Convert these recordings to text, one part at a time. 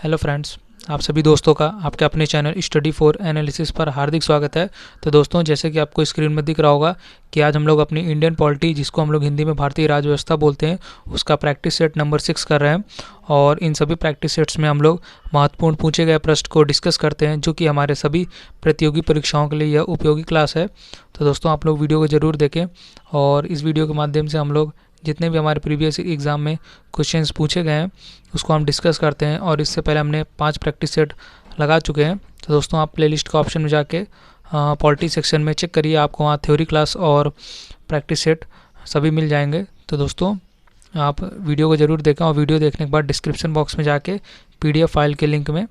Hello friends, आप सभी दोस्तों का आपके अपने चैनल स्टडी फॉर एनालिसिस पर हार्दिक स्वागत है। तो दोस्तों, जैसे कि आपको स्क्रीन में दिख रहा होगा कि आज हम लोग अपनी इंडियन पॉलिटी, जिसको हम लोग हिंदी में भारतीय राज्य व्यवस्था बोलते हैं, उसका प्रैक्टिस सेट नंबर 6 कर रहे हैं। और इन सभी प्रैक्टिस सेट्स में हम लोग महत्वपूर्ण पूछे गए प्रश्न को डिस्कस करते हैं, जो कि हमारे सभी प्रतियोगी परीक्षाओं के लिए यह उपयोगी क्लास है। तो दोस्तों, आप लोग वीडियो को ज़रूर देखें और इस वीडियो के माध्यम से हम लोग जितने भी हमारे प्रीवियस एग्ज़ाम में क्वेश्चंस पूछे गए हैं उसको हम डिस्कस करते हैं। और इससे पहले हमने 5 प्रैक्टिस सेट लगा चुके हैं। तो दोस्तों, आप प्लेलिस्ट का ऑप्शन में जाके पॉलिटी सेक्शन में चेक करिए, आपको वहाँ थ्योरी क्लास और प्रैक्टिस सेट सभी मिल जाएंगे। तो दोस्तों, आप वीडियो को ज़रूर देखें और वीडियो देखने के बाद डिस्क्रिप्शन बॉक्स में जाके PDF फाइल के लिंक में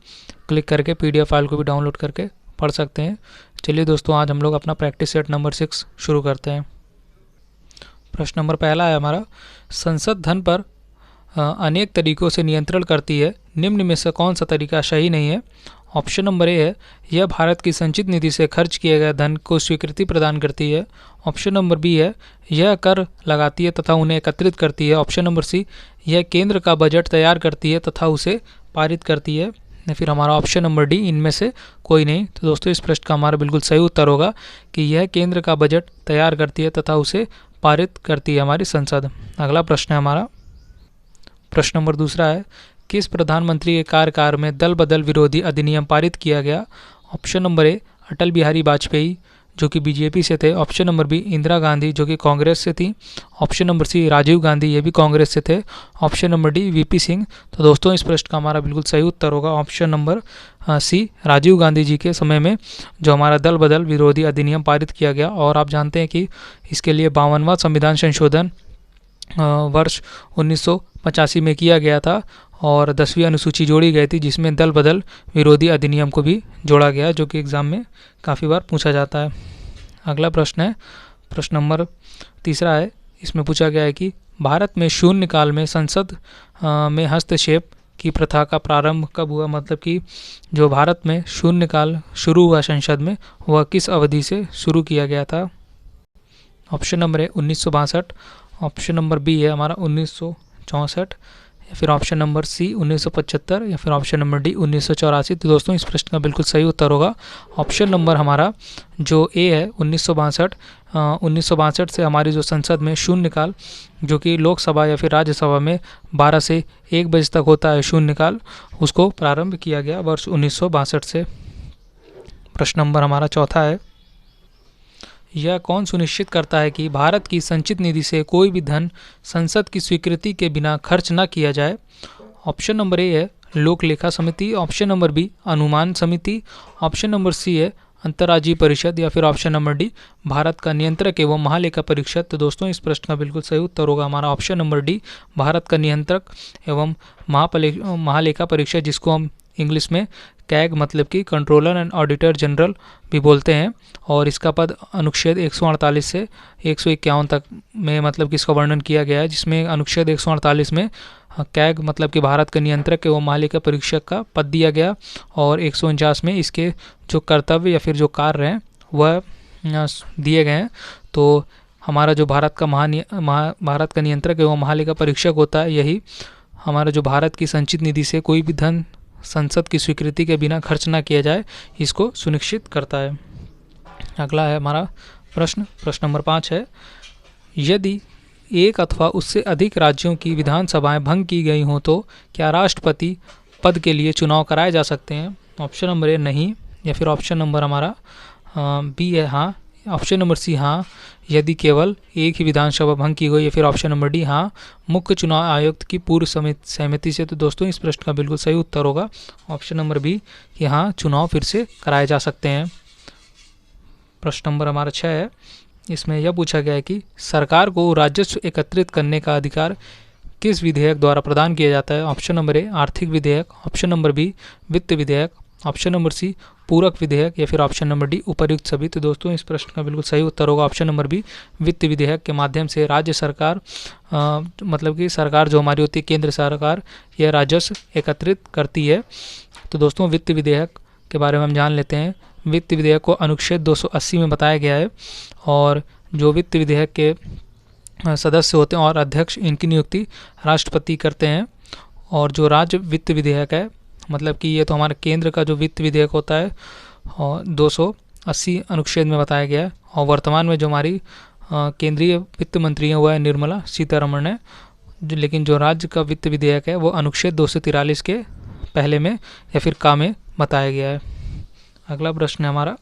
क्लिक करके PDF फाइल को भी डाउनलोड करके पढ़ सकते हैं। चलिए दोस्तों, आज हम लोग अपना प्रैक्टिस सेट नंबर 6 शुरू करते हैं। प्रश्न नंबर पहला है हमारा, संसद धन पर अनेक तरीकों से नियंत्रण करती है, निम्न में से कौन सा तरीका सही नहीं है। ऑप्शन नंबर ए है, यह भारत की संचित निधि से खर्च किए गए धन को स्वीकृति प्रदान करती है। ऑप्शन नंबर बी है, यह कर लगाती है तथा उन्हें एकत्रित करती है। ऑप्शन नंबर सी, यह केंद्र का बजट तैयार करती है तथा उसे पारित करती है। या फिर हमारा ऑप्शन नंबर डी, इनमें से कोई नहीं। तो दोस्तों, इस प्रश्न का हमारा बिल्कुल सही उत्तर होगा कि यह केंद्र का बजट तैयार करती है तथा उसे पारित करती है हमारी संसद। अगला प्रश्न है हमारा, प्रश्न नंबर दूसरा है, किस प्रधानमंत्री के कार्यकाल में दल बदल विरोधी अधिनियम पारित किया गया। Option number A, Atal Bihari Vajpayee जो कि बीजेपी से थे। Option number B, Indira Gandhi जो कि कांग्रेस से थी। Option number C, Rajiv Gandhi, ये भी कांग्रेस से थे। Option number D, VP Singh. तो दोस्तों, इस प्रश्न का हमारा बिल्कुल सही उत्तर होगा option number C, Rajiv Gandhi ji के समय में जो हमारा दल बदल विरोधी अधिनियम पारित किया गया। और आप जानते हैं कि इसके लिए 52वां संविधान संशोधन वर्ष 1985 में किया गया था और 10वीं अनुसूची जोड़ी गई थी, जिसमें दल बदल विरोधी अधिनियम को भी जोड़ा गया, जो कि एग्ज़ाम में काफ़ी बार पूछा जाता है। अगला प्रश्न है, प्रश्न नंबर तीसरा है। इसमें पूछा गया है कि भारत में शून्यकाल में संसद में हस्तक्षेप की प्रथा का प्रारंभ कब हुआ। मतलब कि जो भारत में शून्यकाल शुरू हुआ संसद में, वह किस अवधि से शुरू किया गया था। ऑप्शन नंबर है 1962। ऑप्शन नंबर बी है हमारा 1964, या फिर ऑप्शन नंबर सी 1975, या फिर ऑप्शन नंबर डी 1984। तो दोस्तों, इस प्रश्न का बिल्कुल सही उत्तर होगा ऑप्शन नंबर हमारा जो ए है 1962। 1962 से हमारी जो संसद में शून्यकाल, जो कि लोकसभा या फिर राज्यसभा में 12 से 1 बजे तक होता है शून्यकाल, उसको प्रारंभ किया गया वर्ष 1962 से। प्रश्न नंबर हमारा चौथा है, यह कौन सुनिश्चित करता है कि भारत की संचित निधि से कोई भी धन संसद की स्वीकृति के बिना खर्च न किया जाए। ऑप्शन नंबर ए है लोक लेखा समिति। ऑप्शन नंबर बी, अनुमान समिति। ऑप्शन नंबर सी है अंतर्राज्यीय परिषद, या फिर ऑप्शन नंबर डी, भारत का नियंत्रक एवं महालेखा परीक्षक। तो दोस्तों, इस प्रश्न का बिल्कुल सही उत्तर होगा हमारा ऑप्शन नंबर डी, भारत का नियंत्रक एवं महालेखा परीक्षक, जिसको हम इंग्लिश में कैग मतलब कि कंट्रोलर एंड ऑडिटर जनरल भी बोलते हैं। और इसका पद अनुच्छेद 148 से 151 तक में मतलब कि इसका वर्णन किया गया है, जिसमें अनुच्छेद 148 में कैग मतलब कि भारत के नियंत्रक एवं महालेखा परीक्षक का पद दिया गया, और 149 में इसके जो कर्तव्य या फिर जो कार्य हैं वह दिए गए हैं। तो हमारा जो भारत का नियंत्रक एवं महालेखा परीक्षक होता है, यही हमारा जो भारत की संचित निधि से कोई भी धन संसद की स्वीकृति के बिना खर्च ना किया जाए, इसको सुनिश्चित करता है। अगला है हमारा प्रश्न नंबर 5 है, यदि एक अथवा उससे अधिक राज्यों की विधानसभाएं भंग की गई हों तो क्या राष्ट्रपति पद के लिए चुनाव कराए जा सकते हैं। ऑप्शन नंबर ए, नहीं। या फिर ऑप्शन नंबर हमारा बी है हाँ। ऑप्शन नंबर सी, हाँ, यदि केवल एक ही विधानसभा भंग की गई। या फिर ऑप्शन नंबर डी, हाँ, मुख्य चुनाव आयुक्त की पूर्व सहमति से। तो दोस्तों, इस प्रश्न का बिल्कुल सही उत्तर होगा ऑप्शन नंबर बी, कि हाँ, चुनाव फिर से कराए जा सकते हैं। प्रश्न नंबर हमारा 6 है। इसमें यह पूछा गया है कि सरकार को राजस्व एकत्रित करने का अधिकार किस विधेयक द्वारा प्रदान किया जाता है। ऑप्शन नंबर ए, आर्थिक विधेयक। ऑप्शन नंबर बी, वित्त विधेयक। ऑप्शन नंबर सी, पूरक विधेयक। या फिर ऑप्शन नंबर डी, उपर्युक्त सभी। तो दोस्तों, इस प्रश्न का बिल्कुल सही उत्तर होगा ऑप्शन नंबर बी, वित्त विधेयक के माध्यम से राज्य सरकार मतलब कि सरकार जो हमारी होती है केंद्र सरकार, यह राजस्व एकत्रित करती है। तो दोस्तों, वित्त विधेयक के बारे में हम जान लेते हैं। वित्त विधेयक को अनुच्छेद 280 में बताया गया है, और जो वित्त विधेयक के सदस्य होते हैं और अध्यक्ष, इनकी नियुक्ति राष्ट्रपति करते हैं। और जो राज्य वित्त विधेयक है मतलब कि ये तो हमारा केंद्र का जो वित्त विधेयक होता है और 280 अनुच्छेद में बताया गया है। और वर्तमान में जो हमारी केंद्रीय वित्त मंत्री हैं वो है निर्मला सीतारमण है, लेकिन जो राज्य का वित्त विधेयक है वो अनुच्छेद 243 के पहले में या फिर का में बताया गया है। अगला प्रश्न है हमारा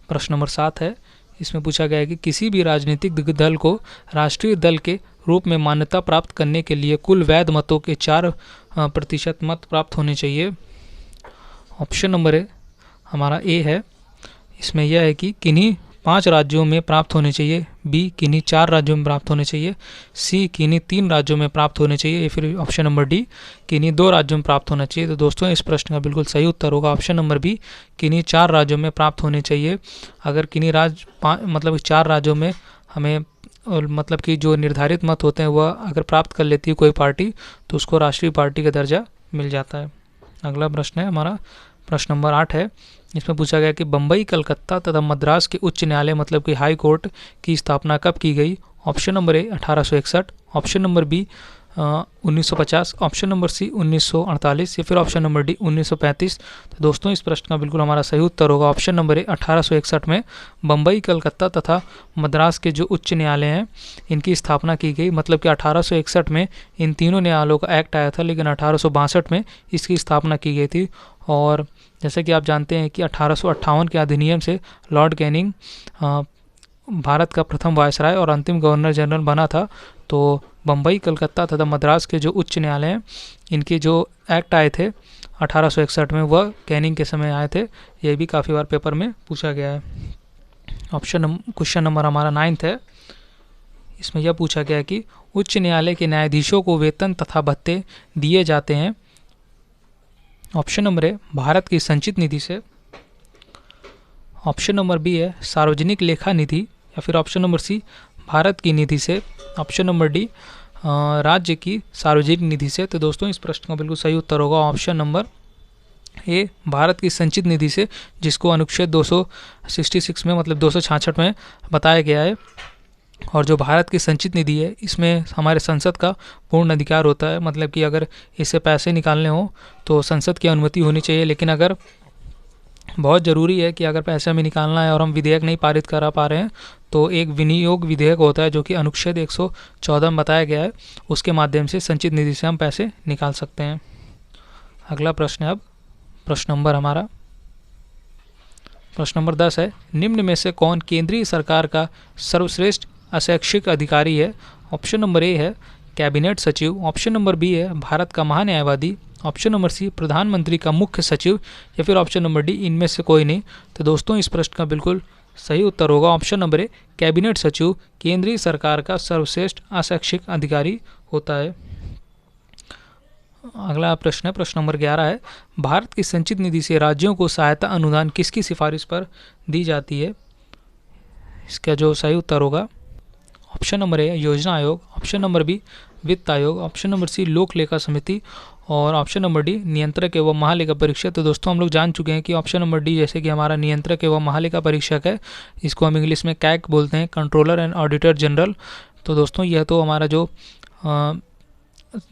प्रश्न नंबर 7 है। इसमें पूछा गया है कि किसी भी राजनीतिक दल को राष्ट्रीय दल के रूप में मान्यता प्राप्त करने के लिए कुल वैध मतों के 4% मत प्राप्त होने चाहिए। ऑप्शन नंबर हमारा ए है। इसमें यह है कि किन्हीं 5 राज्यों में प्राप्त होने चाहिए, बी किन्हीं 4 राज्यों में प्राप्त होने चाहिए, सी किन्हीं 3 राज्यों में प्राप्त होने चाहिए, या फिर ऑप्शन नंबर डी किन्हीं 2 राज्यों में प्राप्त होना चाहिए। तो दोस्तों इस प्रश्न का बिल्कुल सही उत्तर होगा ऑप्शन नंबर बी, किन्हीं 4 राज्यों में प्राप्त होने चाहिए। अगर किन्हीं मतलब 4 राज्यों में हमें मतलब कि जो निर्धारित मत होते हैं वह अगर प्राप्त कर लेती है कोई पार्टी तो उसको राष्ट्रीय पार्टी का दर्जा मिल जाता है। अगला प्रश्न है हमारा प्रश्न नंबर 8 है। इसमें पूछा गया कि बम्बई, कलकत्ता तथा मद्रास के उच्च न्यायालय मतलब कि हाई कोर्ट की स्थापना कब की गई। Option number A 1861, option number B 1950, option number C 1948, या फिर ऑप्शन नंबर डी 1935। तो दोस्तों इस प्रश्न का बिल्कुल हमारा सही उत्तर होगा ऑप्शन नंबर ए 1861 में बम्बई, कलकत्ता तथा मद्रास के जो उच्च न्यायालय हैं इनकी स्थापना की गई। मतलब कि 1861 में इन तीनों न्यायालयों का एक्ट आया था, लेकिन 1862 में इसकी स्थापना की गई थी। और जैसे कि आप जानते हैं कि 1858 के अधिनियम से लॉर्ड कैनिंग भारत का प्रथम वायसराय और अंतिम गवर्नर जनरल बना था। तो बम्बई, कलकत्ता तथा मद्रास के जो उच्च न्यायालय हैं इनके जो एक्ट आए थे 1861 में वह कैनिंग के समय आए थे। ये भी काफ़ी बार पेपर में पूछा गया है। क्वेश्चन नंबर हमारा 9 है। इसमें यह पूछा गया है कि उच्च न्यायालय के न्यायाधीशों को वेतन तथा भत्ते दिए जाते हैं। ऑप्शन नंबर ए भारत की संचित निधि से, ऑप्शन नंबर बी है सार्वजनिक लेखा निधि, या फिर ऑप्शन नंबर सी भारत की निधि से, ऑप्शन नंबर डी राज्य की सार्वजनिक निधि से। तो दोस्तों इस प्रश्न का बिल्कुल सही उत्तर होगा ऑप्शन नंबर ए भारत की संचित निधि से, जिसको अनुच्छेद 266 में मतलब 266 में बताया गया है। और जो भारत की संचित निधि है इसमें हमारे संसद का पूर्ण अधिकार होता है। मतलब कि अगर इससे पैसे निकालने हो तो संसद की अनुमति होनी चाहिए, लेकिन अगर बहुत ज़रूरी है कि अगर पैसे हमें निकालना है और हम विधेयक नहीं पारित करा पा रहे हैं तो एक विनियोग विधेयक होता है जो कि अनुच्छेद 114 में बताया गया है, उसके माध्यम से संचित निधि से हम पैसे निकाल सकते हैं। अगला प्रश्न है अब प्रश्न नंबर हमारा प्रश्न नंबर 10 है। निम्न में से कौन केंद्रीय सरकार का सर्वश्रेष्ठ अशैक्षिक अधिकारी है। ऑप्शन नंबर ए है कैबिनेट सचिव, ऑप्शन नंबर बी है भारत का महान्यायवादी, ऑप्शन नंबर सी प्रधानमंत्री का मुख्य सचिव, या फिर ऑप्शन नंबर डी इनमें से कोई नहीं। तो दोस्तों इस प्रश्न का बिल्कुल सही उत्तर होगा ऑप्शन नंबर ए कैबिनेट सचिव केंद्रीय सरकार का सर्वश्रेष्ठ अशैक्षिक अधिकारी होता है। अगला प्रश्न है प्रश्न नंबर 11 है। भारत की संचित निधि से राज्यों को सहायता अनुदान किसकी सिफारिश पर दी जाती है। इसका जो सही उत्तर होगा ऑप्शन नंबर ए योजना आयोग, ऑप्शन नंबर बी वित्त आयोग, ऑप्शन नंबर सी लोक लेखा समिति, और ऑप्शन नंबर डी नियंत्रक एवं महालेखा परीक्षक। तो दोस्तों हम लोग जान चुके हैं कि ऑप्शन नंबर डी जैसे कि हमारा नियंत्रक एवं महालेखा परीक्षक है, इसको हम इंग्लिश में कैग बोलते हैं, कंट्रोलर एंड ऑडिटर जनरल। तो दोस्तों यह तो हमारा जो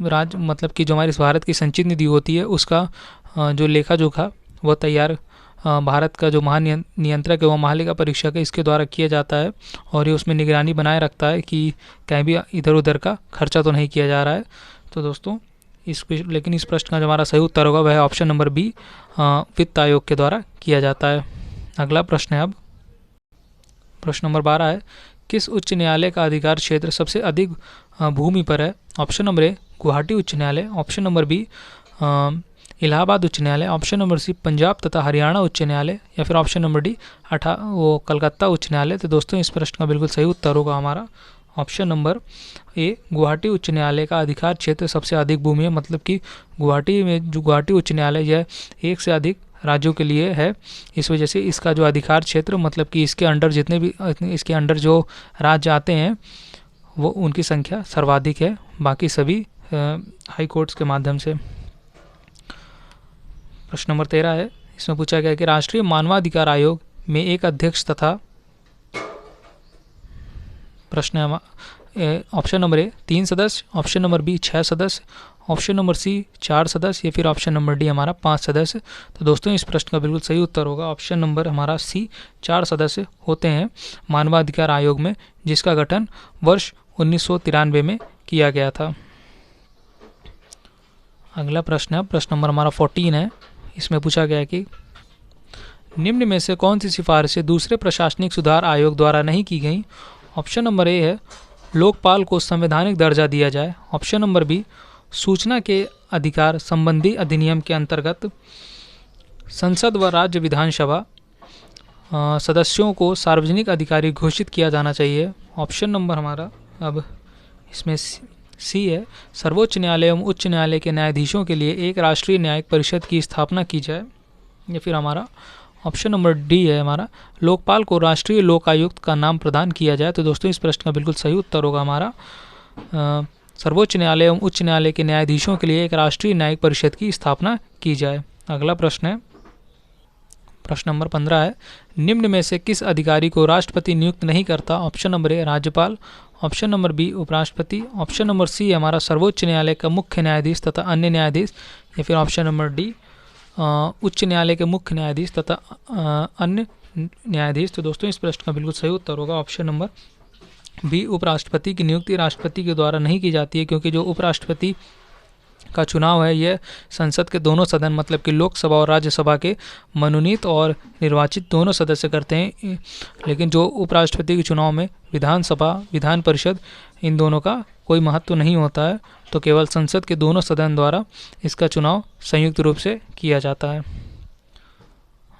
राज्य मतलब कि जो हमारी भारत की संचित निधि होती है उसका जो लेखा जोखा वह तैयार भारत का जो महानियंत्रक एवं महालेखा परीक्षक है इसके द्वारा किया जाता है, और ये उसमें निगरानी बनाए रखता है कि कहीं भी इधर उधर का खर्चा तो नहीं किया जा रहा है। तो दोस्तों लेकिन इस प्रश्न का जो हमारा सही उत्तर होगा वह है ऑप्शन नंबर बी वित्त आयोग के द्वारा किया जाता है। अगला प्रश्न है अब प्रश्न नंबर 12 है। किस उच्च न्यायालय का अधिकार क्षेत्र सबसे अधिक भूमि पर है। ऑप्शन नंबर ए गुवाहाटी उच्च न्यायालय, ऑप्शन नंबर बी इलाहाबाद उच्च न्यायालय, ऑप्शन नंबर सी पंजाब तथा हरियाणा उच्च न्यायालय, या फिर ऑप्शन नंबर डी कलकत्ता उच्च न्यायालय। तो दोस्तों इस प्रश्न का बिल्कुल सही उत्तर होगा हमारा ऑप्शन नंबर ए गुवाहाटी उच्च न्यायालय का अधिकार क्षेत्र सबसे अधिक भूमि है। मतलब कि गुवाहाटी में जो गुवाहाटी उच्च न्यायालय यह एक से अधिक राज्यों के लिए है, इस वजह से इसका जो अधिकार क्षेत्र मतलब कि इसके अंडर जितने भी इसके अंडर जो राज्य आते हैं वो उनकी संख्या सर्वाधिक है, बाकी सभी हाई कोर्ट्स के माध्यम से। प्रश्न नंबर 13 है। इसमें पूछा गया कि राष्ट्रीय मानवाधिकार आयोग में एक अध्यक्ष तथा ऑप्शन नंबर ए 3 सदस्य, ऑप्शन नंबर बी 6 सदस्य, ऑप्शन नंबर सी 4 सदस्य या फिर ऑप्शन नंबर डी हमारा 5 सदस्य। तो दोस्तों इस प्रश्न का बिल्कुल सही उत्तर होगा ऑप्शन नंबर हमारा सी 4 सदस्य होते हैं मानवाधिकार आयोग में, जिसका गठन वर्ष 1993 में किया गया था। अगला प्रश्न है, प्रश्न नंबर हमारा 14 है। इसमें पूछा गया है कि निम्न में से कौन सी सिफारिशें दूसरे प्रशासनिक सुधार आयोग द्वारा नहीं की गई। ऑप्शन नंबर ए है लोकपाल को संवैधानिक दर्जा दिया जाए, ऑप्शन नंबर बी सूचना के अधिकार संबंधी अधिनियम के अंतर्गत संसद व राज्य विधानसभा सदस्यों को सार्वजनिक अधिकारी घोषित किया जाना चाहिए, ऑप्शन नंबर हमारा अब इसमें सी है सर्वोच्च न्यायालय एवं उच्च न्यायालय के न्यायाधीशों के लिए एक राष्ट्रीय न्यायिक परिषद की स्थापना की जाए, या फिर हमारा ऑप्शन नंबर डी है हमारा लोकपाल को राष्ट्रीय लोक आयुक्त का नाम प्रदान किया जाए। तो दोस्तों इस प्रश्न का बिल्कुल सही उत्तर होगा हमारा सर्वोच्च न्यायालय एवं उच्च न्यायालय के न्यायाधीशों के लिए एक राष्ट्रीय न्यायिक परिषद की स्थापना की जाए। अगला प्रश्न है, प्रश्न नंबर 15 है निम्न में से किस अधिकारी को राष्ट्रपति नियुक्त नहीं करता। ऑप्शन नंबर ए राज्यपाल, ऑप्शन नंबर बी उपराष्ट्रपति, ऑप्शन नंबर सी हमारा सर्वोच्च न्यायालय का मुख्य न्यायाधीश तथा अन्य न्यायाधीश, या फिर ऑप्शन नंबर डी उच्च न्यायालय के मुख्य न्यायाधीश तथा अन्य न्यायाधीश। तो दोस्तों इस प्रश्न का बिल्कुल सही उत्तर होगा ऑप्शन नंबर बी उपराष्ट्रपति की नियुक्ति राष्ट्रपति के द्वारा नहीं की जाती है, क्योंकि जो उपराष्ट्रपति का चुनाव है यह संसद के दोनों सदन मतलब कि लोकसभा और राज्यसभा के मनोनीत और निर्वाचित दोनों सदस्य करते हैं, लेकिन जो उपराष्ट्रपति के चुनाव में विधानसभा विधान परिषद इन दोनों का कोई महत्व नहीं होता है, तो केवल संसद के दोनों सदन द्वारा इसका चुनाव संयुक्त रूप से किया जाता है।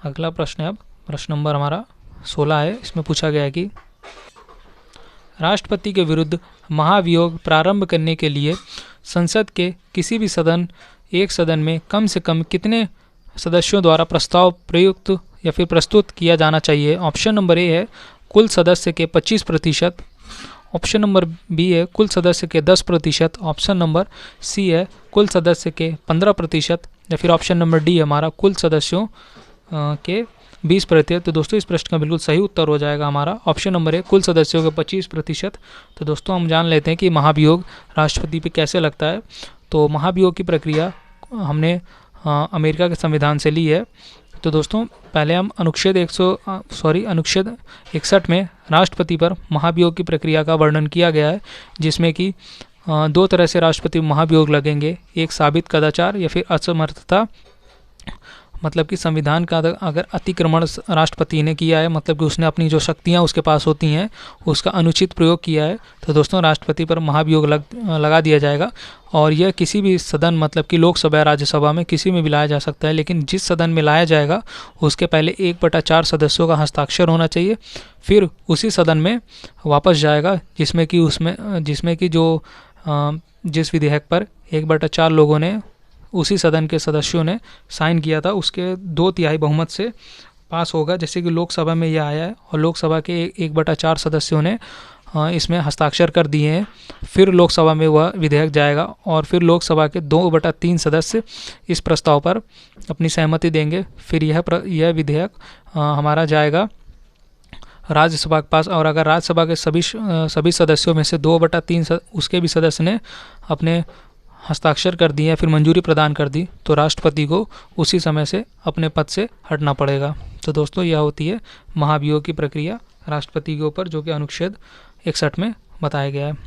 अगला प्रश्न है, अब प्रश्न नंबर हमारा 16 है। इसमें पूछा गया है कि राष्ट्रपति के विरुद्ध महाभियोग प्रारंभ करने के लिए संसद के किसी भी एक सदन में कम से कम कितने सदस्यों द्वारा प्रस्ताव प्रयुक्त या फिर प्रस्तुत किया जाना चाहिए। ऑप्शन नंबर ए है कुल सदस्य के 25%, ऑप्शन नंबर बी है कुल सदस्य के 10%, ऑप्शन नंबर सी है कुल सदस्य के 15%, या फिर ऑप्शन नंबर डी हमारा कुल सदस्यों के 20%। तो दोस्तों इस प्रश्न का बिल्कुल सही उत्तर हो जाएगा हमारा ऑप्शन नंबर है कुल सदस्यों के 25%। तो दोस्तों हम जान लेते हैं कि महाभियोग राष्ट्रपति पे कैसे लगता है। तो महाभियोग की प्रक्रिया हमने अमेरिका के संविधान से ली है। तो दोस्तों पहले हम अनुच्छेद 61 में राष्ट्रपति पर महाभियोग की प्रक्रिया का वर्णन किया गया है, जिसमें कि 2 तरह से राष्ट्रपति महाभियोग लगेंगे, एक साबित कदाचार या फिर असमर्थता, मतलब कि संविधान का अगर अतिक्रमण राष्ट्रपति ने किया है, मतलब कि उसने अपनी जो शक्तियां उसके पास होती हैं उसका अनुचित प्रयोग किया है, तो दोस्तों राष्ट्रपति पर महाभियोग लगा दिया जाएगा। और यह किसी भी सदन मतलब कि लोकसभा या राज्यसभा में किसी में भी लाया जा सकता है, लेकिन जिस सदन में लाया जाएगा उसके पहले 1/4 सदस्यों का हस्ताक्षर होना चाहिए, फिर उसी सदन में वापस जाएगा जिसमें कि जिस विधेयक पर 1/4 लोगों ने उसी सदन के सदस्यों ने साइन किया था उसके 2/3 बहुमत से पास होगा। जैसे कि लोकसभा में यह आया है और लोकसभा के 1/4 सदस्यों ने इसमें हस्ताक्षर कर दिए हैं, फिर लोकसभा में वह विधेयक जाएगा और फिर लोकसभा के 2/3 सदस्य इस प्रस्ताव पर अपनी सहमति देंगे, फिर यह विधेयक हमारा जाएगा राज्यसभा के पास। और अगर राज्यसभा के सभी सदस्यों में से 2/3 उसके भी सदस्य ने अपने हस्ताक्षर कर दिए या फिर मंजूरी प्रदान कर दी, तो राष्ट्रपति को उसी समय से अपने पद से हटना पड़ेगा। तो दोस्तों यह होती है महाभियोग की प्रक्रिया राष्ट्रपति के ऊपर, जो कि अनुच्छेद 61 में बताया गया है।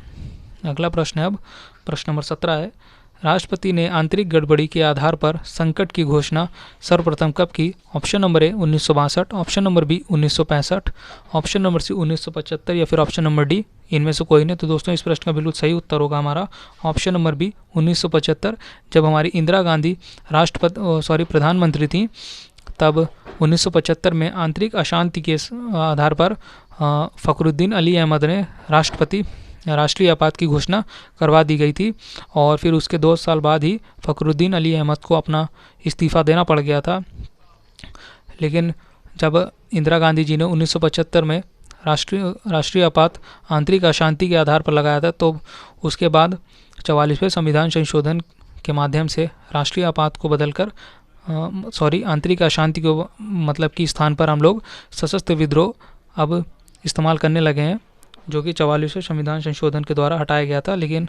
अगला प्रश्न है, अब प्रश्न नंबर 17 है। राष्ट्रपति ने आंतरिक गड़बड़ी के आधार पर संकट की घोषणा सर्वप्रथम कब की। Option number A 1962, option number B 1965, option number C 1975 या फिर ऑप्शन नंबर डी इनमें से कोई नहीं। तो दोस्तों इस प्रश्न का बिल्कुल सही उत्तर होगा हमारा ऑप्शन नंबर बी 1975। जब हमारी इंदिरा गांधी प्रधानमंत्री थी, तब 1975 में आंतरिक अशांति के आधार पर फ़खरुद्दीन अली अहमद ने राष्ट्रीय आपात की घोषणा करवा दी गई थी, और फिर उसके 2 साल बाद ही फ़खरुद्दीन अली अहमद को अपना इस्तीफ़ा देना पड़ गया था। लेकिन जब इंदिरा गांधी जी ने 1975 में राष्ट्रीय आपात आंतरिक अशांति के आधार पर लगाया था, तो उसके बाद 44वें संविधान संशोधन के माध्यम से राष्ट्रीय आपात को बदलकर आंतरिक अशांति को मतलब कि स्थान पर हम लोग सशस्त्र विद्रोह अब इस्तेमाल करने लगे हैं। जो कि 44वें संविधान संशोधन के द्वारा हटाया गया था, लेकिन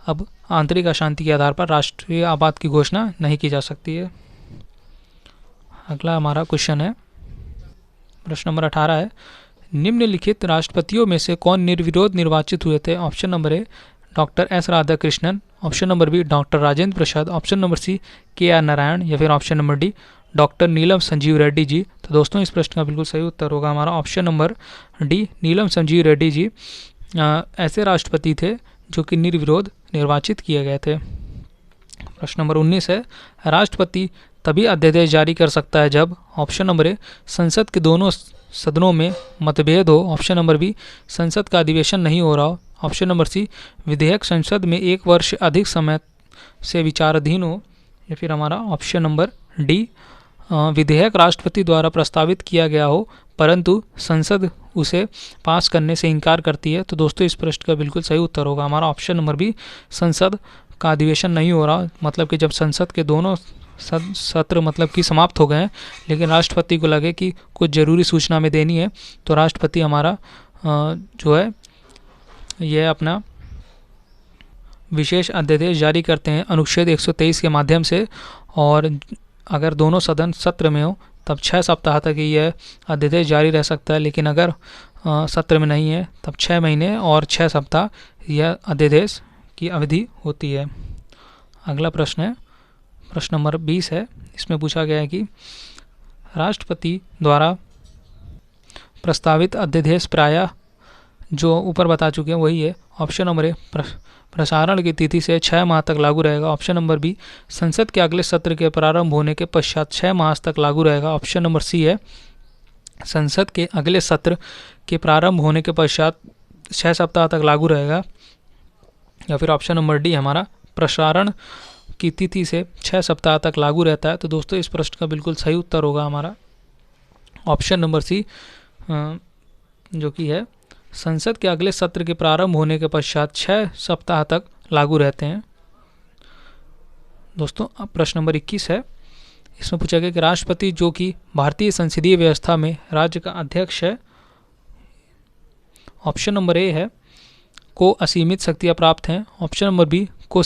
अब आंतरिक अशांति के आधार पर राष्ट्रीय आपात की घोषणा नहीं की जा सकती है। अगला हमारा क्वेश्चन है, प्रश्न नंबर 18 है, निम्नलिखित राष्ट्रपतियों में से कौन निर्विरोध निर्वाचित हुए थे? Option number A doctor S Radhakrishnan, option number B doctor Rajendra Prasad, option number C K R Narayan, या फिर option number D doctor Neelam Sanjiva Reddy ji. तो दोस्तों इस प्रश्न का बिल्कुल सही उत्तर होगा हमारा ऑप्शन नंबर डी नीलम संजीव रेड्डी जी ऐसे राष्ट्रपति थे जो कि निर्विरोध निर्वाचित किए गए थे। प्रश्न नंबर 19 है, राष्ट्रपति तभी अध्यादेश जारी कर सकता है जब ऑप्शन नंबर ए संसद के दोनों सदनों में मतभेद हो, ऑप्शन नंबर बी संसद का अधिवेशन नहीं हो रहा हो, ऑप्शन नंबर सी विधेयक संसद में 1 वर्ष अधिक समय से विचाराधीन हो, या फिर हमारा ऑप्शन नंबर डी विधेयक राष्ट्रपति द्वारा प्रस्तावित किया गया हो परंतु संसद उसे पास करने से इनकार करती है। तो दोस्तों इस प्रश्न का बिल्कुल सही उत्तर होगा हमारा ऑप्शन नंबर बी संसद का अधिवेशन नहीं हो रहा, मतलब कि जब संसद के दोनों सत्र मतलब कि समाप्त हो गए हैं लेकिन राष्ट्रपति को लगे कि कुछ ज़रूरी सूचना में देनी है तो राष्ट्रपति हमारा जो है यह अपना विशेष अध्यादेश जारी करते हैं अनुच्छेद 123 के माध्यम से, और अगर दोनों सदन सत्र में हो तब 6 सप्ताह तक यह अध्यादेश जारी रह सकता है, लेकिन अगर सत्र में नहीं है तब 6 महीने और 6 सप्ताह यह अध्यादेश की अवधि होती है। अगला प्रश्न है, प्रश्न नंबर 20 है, इसमें पूछा गया है कि राष्ट्रपति द्वारा प्रस्तावित अध्यादेश प्रायः जो ऊपर बता चुके हैं वही है। ऑप्शन नंबर ए प्रसारण की तिथि से 6 माह तक लागू रहेगा, ऑप्शन नंबर बी संसद के अगले सत्र के प्रारंभ होने के पश्चात 6 माह तक लागू रहेगा, ऑप्शन नंबर सी है संसद के अगले सत्र के प्रारंभ होने के पश्चात 6 सप्ताह तक लागू रहेगा, या फिर ऑप्शन नंबर डी हमारा प्रसारण की तिथि से 6 सप्ताह तक लागू रहता है। तो दोस्तों इस प्रश्न का बिल्कुल सही उत्तर होगा हमारा ऑप्शन नंबर सी जो कि है संसद के अगले सत्र के प्रारंभ होने के पश्चात 6 सप्ताह तक लागू रहते हैं। दोस्तों अब प्रश्न नंबर 21 है, इसमें पूछा गया कि राष्ट्रपति जो कि भारतीय संसदीय व्यवस्था में राज्य का अध्यक्ष है, ऑप्शन नंबर ए है को असीमित शक्तियाँ प्राप्त हैं, ऑप्शन नंबर बी को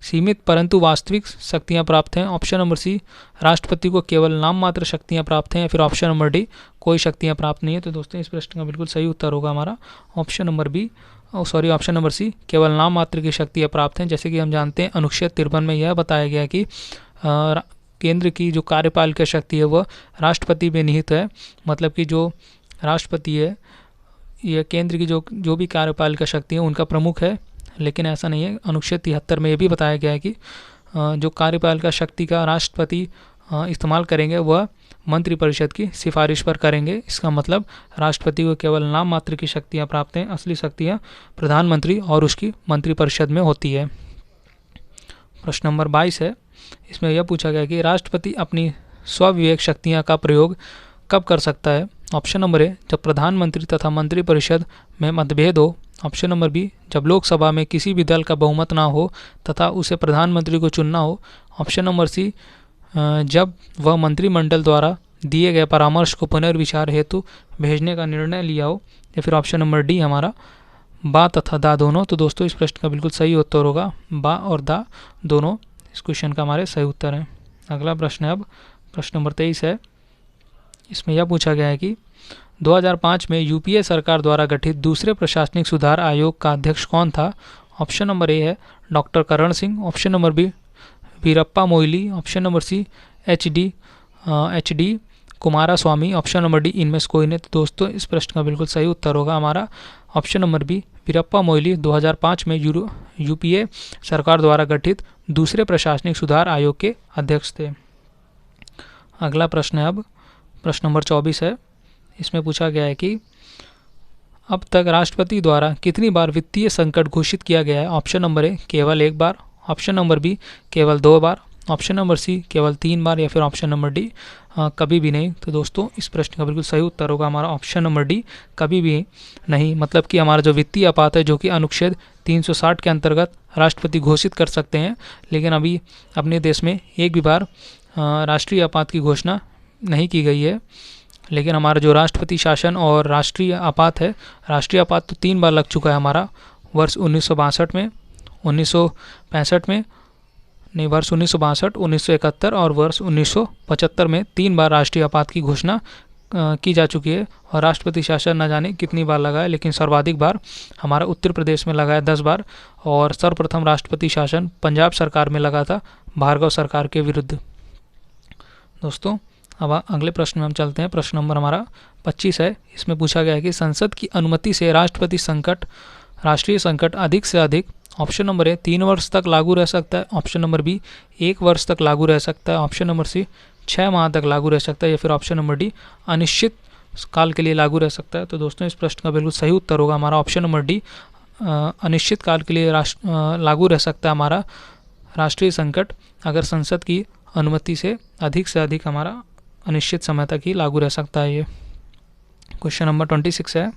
सीमित परंतु वास्तविक शक्तियाँ प्राप्त हैं, ऑप्शन नंबर सी राष्ट्रपति को केवल नाम मात्र शक्तियाँ प्राप्त हैं, या फिर ऑप्शन नंबर डी कोई शक्तियाँ प्राप्त नहीं है। तो दोस्तों इस प्रश्न का बिल्कुल सही उत्तर होगा हमारा ऑप्शन नंबर सी केवल नाम मात्र की शक्तियाँ प्राप्त हैं। जैसे कि हम जानते हैं अनुच्छेद 53 में यह बताया गया कि केंद्र की जो कार्यपालिका शक्ति है वह राष्ट्रपति में निहित है, मतलब कि जो राष्ट्रपति है यह केंद्र की जो भी कार्यपालिका शक्ति है उनका प्रमुख है, लेकिन ऐसा नहीं है। अनुच्छेद 73 में यह भी बताया गया है कि जो कार्यपालिका शक्ति का राष्ट्रपति इस्तेमाल करेंगे वह मंत्रिपरिषद की सिफारिश पर करेंगे। इसका मतलब राष्ट्रपति को केवल नाम मात्र की शक्तियाँ प्राप्त हैं, असली शक्तियाँ प्रधानमंत्री और उसकी मंत्रिपरिषद में होती है। प्रश्न नंबर 22 है, इसमें यह पूछा गया कि राष्ट्रपति अपनी स्वविवेक शक्तियाँ का प्रयोग कब कर सकता है। ऑप्शन नंबर ए जब प्रधानमंत्री तथा मंत्रिपरिषद में मतभेद हो, ऑप्शन नंबर बी जब लोकसभा में किसी भी दल का बहुमत ना हो तथा उसे प्रधानमंत्री को चुनना हो, ऑप्शन नंबर सी जब वह मंत्रिमंडल द्वारा दिए गए परामर्श को पुनर्विचार हेतु भेजने का निर्णय लिया हो, या फिर ऑप्शन नंबर डी हमारा बा तथा दा दोनों। तो दोस्तों इस प्रश्न का बिल्कुल सही उत्तर होगा बा और दा दोनों इस क्वेश्चन का हमारे सही उत्तर हैं। अगला प्रश्न है, अब प्रश्न नंबर 23 है, इसमें यह पूछा गया है कि 2005 में यूपीए सरकार द्वारा गठित दूसरे प्रशासनिक सुधार आयोग का अध्यक्ष कौन था। ऑप्शन नंबर ए है doctor Karan Singh, option number B Veerappa Moily, option number C H D Kumaraswamy, option number D इनमें से कोई नहीं। तो दोस्तों इस प्रश्न का बिल्कुल सही उत्तर होगा हमारा option number B Veerappa Moily 2005 में यूपीए सरकार द्वारा गठित दूसरे प्रशासनिक सुधार आयोग के अध्यक्ष थे। अगला प्रश्न है, अब प्रश्न नंबर 24 है, इसमें पूछा गया है कि अब तक राष्ट्रपति द्वारा कितनी बार वित्तीय संकट घोषित किया गया है। ऑप्शन नंबर ए केवल 1 बार, ऑप्शन नंबर बी केवल 2 बार, ऑप्शन नंबर सी केवल 3 बार, या फिर ऑप्शन नंबर डी कभी भी नहीं। तो दोस्तों इस प्रश्न का बिल्कुल सही उत्तर होगा हमारा ऑप्शन नंबर डी कभी भी नहीं, मतलब कि हमारा जो वित्तीय आपात है जो कि अनुच्छेद 360 के अंतर्गत राष्ट्रपति घोषित कर सकते हैं, लेकिन अभी अपने देश में एक भी बार राष्ट्रीय आपात की घोषणा नहीं की गई है। लेकिन हमारा जो राष्ट्रपति शासन और राष्ट्रीय आपात है, राष्ट्रीय आपात तो 3 बार लग चुका है हमारा, वर्ष 1962 में, 1965 में, नहीं वर्ष 1962, 1971 और वर्ष 1975 में 3 बार राष्ट्रीय आपात की घोषणा की जा चुकी है। और राष्ट्रपति शासन न जाने कितनी बार लगा है, लेकिन सर्वाधिक बार हमारा उत्तर प्रदेश में लगा है 10 बार, और सर्वप्रथम राष्ट्रपति शासन पंजाब सरकार में लगा था भार्गव सरकार के विरुद्ध। दोस्तों अब अगले प्रश्न में हम चलते हैं। प्रश्न नंबर हमारा 25 है। इसमें पूछा गया है कि संसद की अनुमति से राष्ट्रीय संकट अधिक से अधिक, ऑप्शन नंबर ए 3 वर्ष तक लागू रह सकता है, ऑप्शन नंबर बी 1 वर्ष तक लागू रह सकता है, ऑप्शन नंबर सी 6 माह तक लागू रह सकता है, या फिर ऑप्शन नंबर डी अनिश्चित काल के लिए लागू रह सकता है। तो दोस्तों इस प्रश्न का बिल्कुल सही उत्तर होगा हमारा ऑप्शन नंबर डी, अनिश्चित काल के लिए लागू रह सकता है हमारा राष्ट्रीय संकट, अगर संसद की अनुमति से अधिक हमारा अनिश्चित समय तक ही लागू रह सकता है ये। क्वेश्चन नंबर 26 है।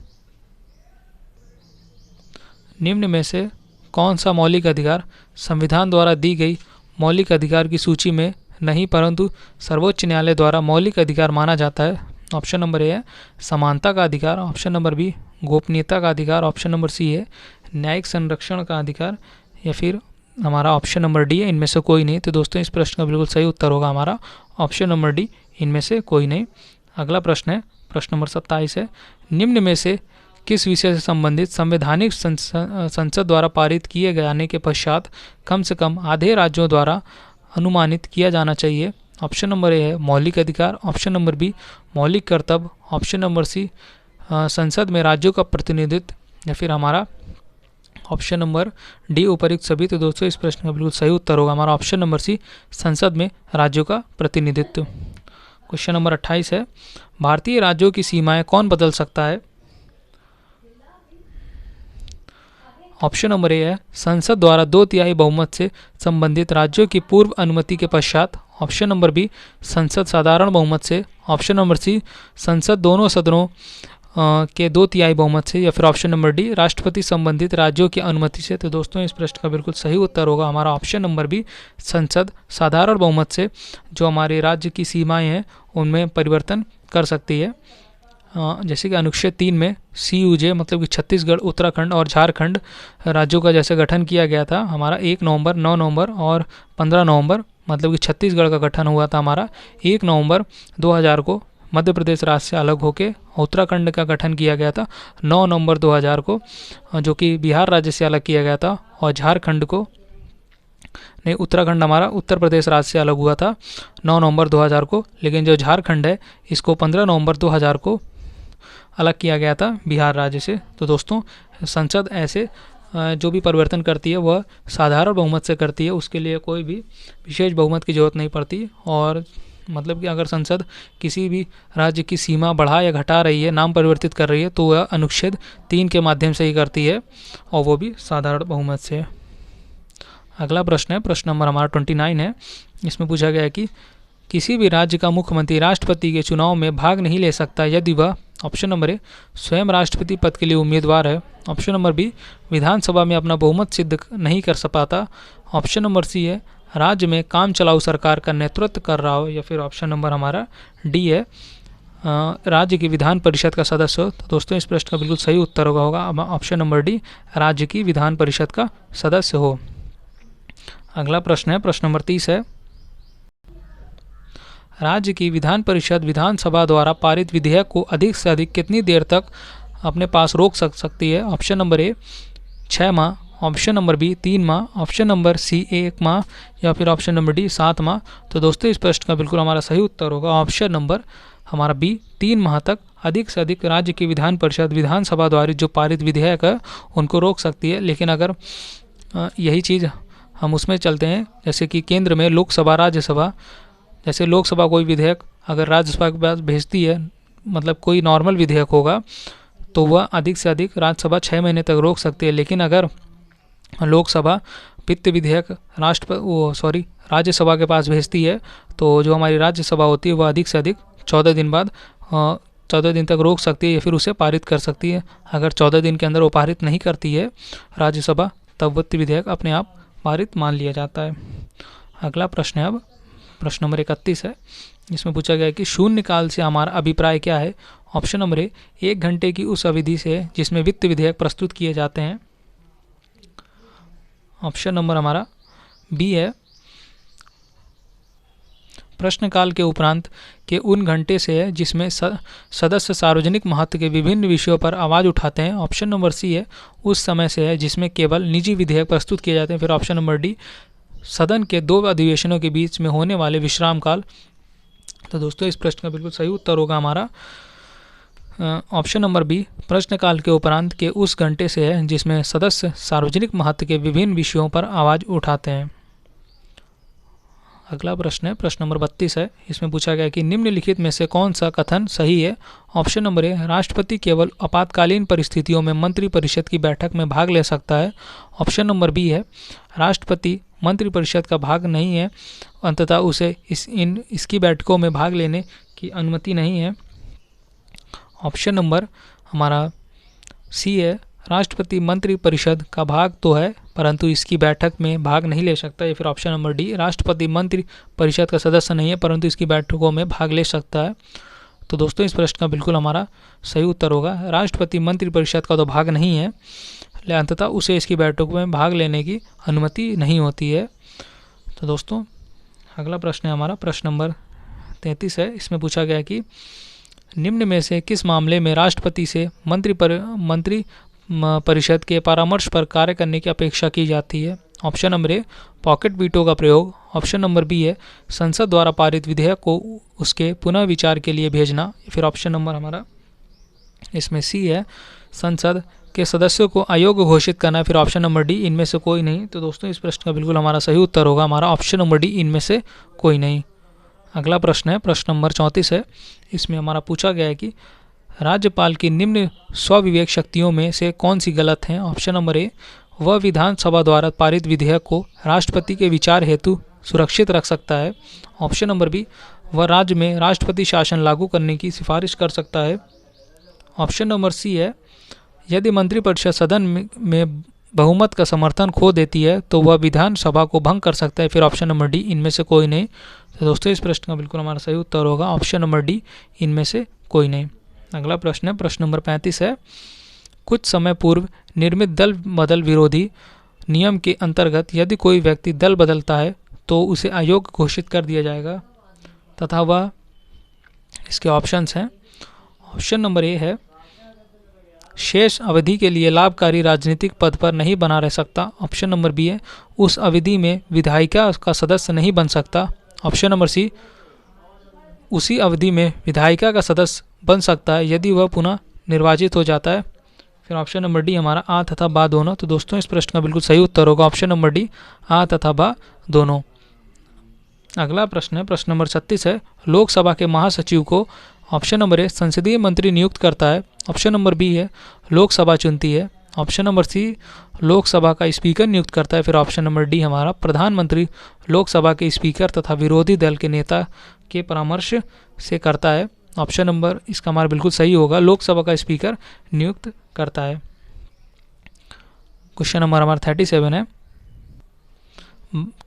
निम्न में से कौन सा मौलिक अधिकार संविधान द्वारा दी गई मौलिक अधिकार की सूची में नहीं परंतु सर्वोच्च न्यायालय द्वारा मौलिक अधिकार माना जाता है? ऑप्शन नंबर ए है समानता का अधिकार, ऑप्शन नंबर बी गोपनीयता का अधिकार, ऑप्शन नंबर सी है न्यायिक संरक्षण का अधिकार, या फिर हमारा ऑप्शन नंबर डी है इनमें से कोई नहीं। तो दोस्तों इस प्रश्न का बिल्कुल सही उत्तर होगा हमारा ऑप्शन नंबर डी, इनमें से कोई नहीं। अगला प्रश्न है, प्रश्न नंबर 27 है। निम्न में से किस विषय से संबंधित संवैधानिक संसद द्वारा पारित किए जाने के पश्चात कम से कम आधे राज्यों द्वारा अनुमानित किया जाना चाहिए? ऑप्शन नंबर ए है मौलिक अधिकार, ऑप्शन नंबर बी मौलिक कर्तव्य, ऑप्शन नंबर सी संसद में राज्यों का प्रतिनिधित्व, या फिर हमारा ऑप्शन नंबर डी उपयुक्त सभी। तो दोस्तों इस प्रश्न का बिल्कुल सही उत्तर होगा हमारा ऑप्शन नंबर सी संसद में राज्यों का प्रतिनिधित्व। क्वेश्चन नंबर 28 है। भारतीय राज्यों की सीमाएं कौन बदल सकता है? ऑप्शन नंबर ए है संसद द्वारा 2/3 बहुमत से संबंधित राज्यों की पूर्व अनुमति के पश्चात, ऑप्शन नंबर बी संसद साधारण बहुमत से, ऑप्शन नंबर सी संसद दोनों सदनों के 2/3 बहुमत से, या फिर ऑप्शन नंबर डी राष्ट्रपति संबंधित राज्यों की अनुमति से। तो दोस्तों इस प्रश्न का बिल्कुल सही उत्तर होगा हमारा ऑप्शन नंबर बी संसद साधारण बहुमत से जो हमारे राज्य की सीमाएं हैं उनमें परिवर्तन कर सकती है। जैसे कि अनुच्छेद 3 में CUJ मतलब कि छत्तीसगढ़, उत्तराखंड और झारखंड राज्यों का जैसे गठन किया गया था हमारा 1 नवंबर, 9 नवंबर और 15 नवंबर, मतलब कि छत्तीसगढ़ का गठन हुआ था हमारा 1 नवंबर 2000 को मध्य प्रदेश राज्य से अलग होके, उत्तराखंड का गठन किया गया था 9 नवंबर 2000 को जो कि बिहार राज्य से अलग किया गया था, और झारखंड को नहीं उत्तराखंड हमारा उत्तर प्रदेश राज्य से अलग हुआ था 9 नवंबर 2000 को, लेकिन जो झारखंड है इसको 15 नवंबर 2000 को अलग किया गया था बिहार राज्य से। तो दोस्तों संसद ऐसे जो भी परिवर्तन करती है वह साधारण बहुमत से करती है, उसके लिए कोई भी विशेष बहुमत की जरूरत नहीं पड़ती। और मतलब कि अगर संसद किसी भी राज्य की सीमा बढ़ा या घटा रही है, नाम परिवर्तित कर रही है, तो वह अनुच्छेद 3 के माध्यम से ही करती है, और वो भी साधारण बहुमत से। अगला प्रश्न है, प्रश्न नंबर हमारा 29 है। इसमें पूछा गया है कि किसी भी राज्य का मुख्यमंत्री राष्ट्रपति के चुनाव में भाग नहीं ले सकता यदि वह, ऑप्शन नंबर ए स्वयं राष्ट्रपति पद के लिए उम्मीदवार है, ऑप्शन नंबर बी विधानसभा में अपना बहुमत सिद्ध नहीं कर पाता, ऑप्शन नंबर सी है राज्य में काम चलाऊ सरकार का नेतृत्व कर रहा हो, या फिर ऑप्शन नंबर हमारा डी है राज्य की विधान परिषद का सदस्य हो। तो दोस्तों इस प्रश्न का बिल्कुल सही उत्तर होगा ऑप्शन नंबर डी राज्य की विधान परिषद का सदस्य हो। अगला प्रश्न है, प्रश्न नंबर 30 है। राज्य की विधान परिषद विधानसभा द्वारा पारित विधेयक को अधिक से अधिक कितनी देर तक अपने पास रोक सकती है? ऑप्शन नंबर ए 6 माह, ऑप्शन नंबर बी 3 माह, ऑप्शन नंबर सी 1 माह, या फिर ऑप्शन नंबर डी 7 माह। तो दोस्तों इस प्रश्न का बिल्कुल हमारा सही उत्तर होगा ऑप्शन नंबर हमारा बी 3 माह तक अधिक से अधिक राज्य की विधान परिषद विधानसभा द्वारा जो पारित विधेयक है उनको रोक सकती है। लेकिन अगर यही चीज़ हम उसमें चलते हैं जैसे कि केंद्र में लोकसभा राज्यसभा, जैसे लोकसभा कोई विधेयक अगर राज्यसभा के पास भेजती है, मतलब कोई नॉर्मल विधेयक होगा तो वह अधिक से अधिक राज्यसभा 6 महीने तक रोक सकती है। लेकिन अगर लोकसभा वित्त विधेयक राज्यसभा के पास भेजती है तो जो हमारी राज्यसभा होती है वह अधिक से अधिक 14 दिन बाद 14 दिन तक रोक सकती है या फिर उसे पारित कर सकती है। अगर 14 दिन के अंदर वो पारित नहीं करती है राज्यसभा, तब वित्त विधेयक अपने आप पारित मान लिया जाता है। अगला प्रश्न है अब प्रश्न नंबर 31 है, इसमें पूछा गया है कि शून्यकाल से हमारा अभिप्राय क्या है। ऑप्शन नंबर ए 1 घंटे की उस अवधि से है जिसमें वित्त विधेयक प्रस्तुत किए जाते हैं। ऑप्शन नंबर हमारा बी है प्रश्नकाल के उपरांत के उन घंटे से है जिसमें सदस्य सार्वजनिक महत्व के विभिन्न विषयों पर आवाज़ उठाते हैं। ऑप्शन नंबर सी है उस समय से है जिसमें केवल निजी विधेयक प्रस्तुत किए जाते हैं। फिर ऑप्शन नंबर डी सदन के 2 अधिवेशनों के बीच में होने वाले विश्राम काल। तो दोस्तों इस प्रश्न का बिल्कुल सही उत्तर होगा हमारा ऑप्शन नंबर बी प्रश्नकाल के उपरांत के उस घंटे से है जिसमें सदस्य सार्वजनिक महत्व के विभिन्न विषयों पर आवाज़ उठाते हैं। अगला प्रश्न है, प्रश्न नंबर 32 है, इसमें पूछा गया कि निम्नलिखित में से कौन सा कथन सही है। ऑप्शन नंबर ए राष्ट्रपति केवल आपातकालीन परिस्थितियों में मंत्रिपरिषद की बैठक में भाग ले सकता है। ऑप्शन नंबर बी है राष्ट्रपति मंत्रिपरिषद का भाग नहीं है, अंततः उसे इसकी बैठकों में भाग लेने की अनुमति नहीं है। ऑप्शन नंबर हमारा सी है राष्ट्रपति मंत्रिपरिषद का भाग तो है परंतु इसकी बैठक में भाग नहीं ले सकता। या फिर ऑप्शन नंबर डी राष्ट्रपति मंत्रिपरिषद का सदस्य नहीं है परंतु इसकी बैठकों में भाग ले सकता है। तो दोस्तों इस प्रश्न का बिल्कुल हमारा सही उत्तर होगा राष्ट्रपति मंत्रिपरिषद का तो भाग नहीं है, अंततः उसे इसकी बैठकों में भाग लेने की अनुमति नहीं होती है। तो दोस्तों अगला प्रश्न है हमारा प्रश्न नंबर 33 है, इसमें पूछा गया कि निम्न में से किस मामले में राष्ट्रपति से मंत्री परिषद के परामर्श पर कार्य करने की अपेक्षा की जाती है। ऑप्शन नंबर ए पॉकेट वीटो का प्रयोग। ऑप्शन नंबर बी है संसद द्वारा पारित विधेयक को उसके पुनः विचार के लिए भेजना। फिर ऑप्शन नंबर हमारा इसमें सी है संसद के सदस्यों को अयोग्य घोषित करना। फिर ऑप्शन नंबर डी इनमें से कोई नहीं। तो दोस्तों इस प्रश्न का बिल्कुल हमारा सही उत्तर होगा हमारा ऑप्शन नंबर डी इनमें से कोई नहीं। अगला प्रश्न है प्रश्न नंबर 34 है, इसमें हमारा पूछा गया है कि राज्यपाल की निम्न स्वविवेक शक्तियों में से कौन सी गलत हैं। ऑप्शन नंबर ए वह विधानसभा द्वारा पारित विधेयक को राष्ट्रपति के विचार हेतु सुरक्षित रख सकता है। ऑप्शन नंबर बी वह राज्य में राष्ट्रपति शासन लागू करने की सिफारिश कर सकता है। ऑप्शन नंबर सी है यदि मंत्रिपरिषद सदन में बहुमत का समर्थन खो देती है तो वह विधानसभा को भंग कर सकता है। फिर ऑप्शन नंबर डी इनमें से कोई नहीं। तो दोस्तों इस प्रश्न का बिल्कुल हमारा सही उत्तर होगा ऑप्शन नंबर डी इनमें से कोई नहीं। अगला प्रश्न है प्रश्न नंबर 35 है, कुछ समय पूर्व निर्मित दल बदल विरोधी नियम के अंतर्गत यदि कोई व्यक्ति दल बदलता है तो उसे अयोग्य घोषित कर दिया जाएगा तथा वह इसके ऑप्शंस हैं। ऑप्शन नंबर ए है शेष अवधि के लिए लाभकारी राजनीतिक पद पर नहीं बना रह सकता। ऑप्शन नंबर बी है उस अवधि में विधायिका का सदस्य नहीं बन सकता। ऑप्शन नंबर सी उसी अवधि में विधायिका का सदस्य बन सकता है यदि वह पुनः निर्वाचित हो जाता है। फिर ऑप्शन नंबर डी हमारा आ तथा बा दोनों। तो दोस्तों इस प्रश्न का बिल्कुल सही उत्तर होगा ऑप्शन नंबर डी आ तथा बा दोनों। अगला प्रश्न है प्रश्न नंबर 36 है, लोकसभा के महासचिव को ऑप्शन नंबर ए संसदीय मंत्री नियुक्त करता है। ऑप्शन नंबर बी है लोकसभा चुनती है। ऑप्शन नंबर सी लोकसभा का स्पीकर नियुक्त करता है। फिर ऑप्शन नंबर डी हमारा प्रधानमंत्री लोकसभा के स्पीकर तथा विरोधी दल के नेता के परामर्श से करता है। ऑप्शन नंबर इसका हमारा बिल्कुल सही होगा लोकसभा का स्पीकर नियुक्त करता है। क्वेश्चन नंबर हमारा 37 है,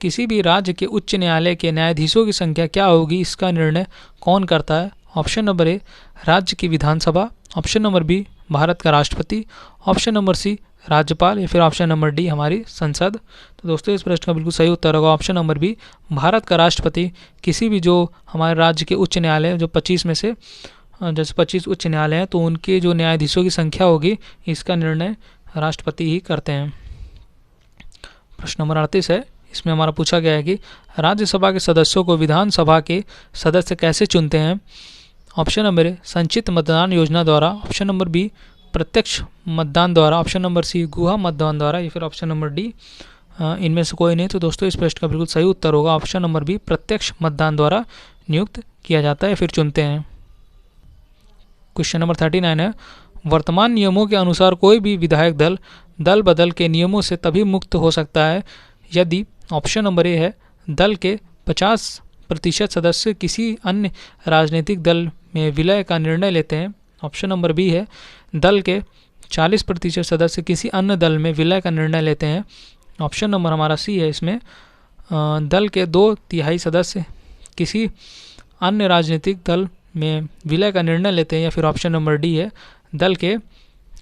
किसी भी राज्य के उच्च न्यायालय के न्यायाधीशों की संख्या क्या होगी इसका निर्णय कौन करता है। ऑप्शन नंबर ए राज्य की विधानसभा। ऑप्शन नंबर बी भारत का राष्ट्रपति। ऑप्शन नंबर सी राज्यपाल। या फिर ऑप्शन नंबर डी हमारी संसद। तो दोस्तों इस प्रश्न का बिल्कुल सही उत्तर होगा ऑप्शन नंबर बी भारत का राष्ट्रपति। किसी भी जो हमारे राज्य के उच्च न्यायालय जो 25 में से जैसे 25 उच्च न्यायालय हैं तो उनके जो न्यायाधीशों की संख्या होगी इसका निर्णय राष्ट्रपति ही करते हैं। प्रश्न नंबर 38 है, इसमें हमारा पूछा गया है कि राज्यसभा के सदस्यों को विधानसभा के सदस्य कैसे चुनते हैं। ऑप्शन नंबर ए संचित मतदान योजना द्वारा। ऑप्शन नंबर बी प्रत्यक्ष मतदान द्वारा। ऑप्शन नंबर सी गुहा मतदान द्वारा। या फिर ऑप्शन नंबर डी इनमें से कोई नहीं। तो दोस्तों इस प्रश्न का बिल्कुल सही उत्तर होगा ऑप्शन नंबर बी प्रत्यक्ष मतदान द्वारा नियुक्त किया जाता है फिर चुनते हैं। क्वेश्चन नंबर 39 है, वर्तमान नियमों के अनुसार कोई भी विधायक दल बदल के नियमों से तभी मुक्त हो सकता है यदि ऑप्शन नंबर ए है दल के 50% सदस्य किसी अन्य राजनीतिक दल में विलय का निर्णय लेते हैं। ऑप्शन नंबर बी है दल के 40% सदस्य किसी अन्य दल में विलय का निर्णय लेते हैं। ऑप्शन नंबर हमारा सी है इसमें दल के 2/3 सदस्य किसी अन्य राजनीतिक दल में विलय का निर्णय लेते हैं, या फिर ऑप्शन नंबर डी है दल के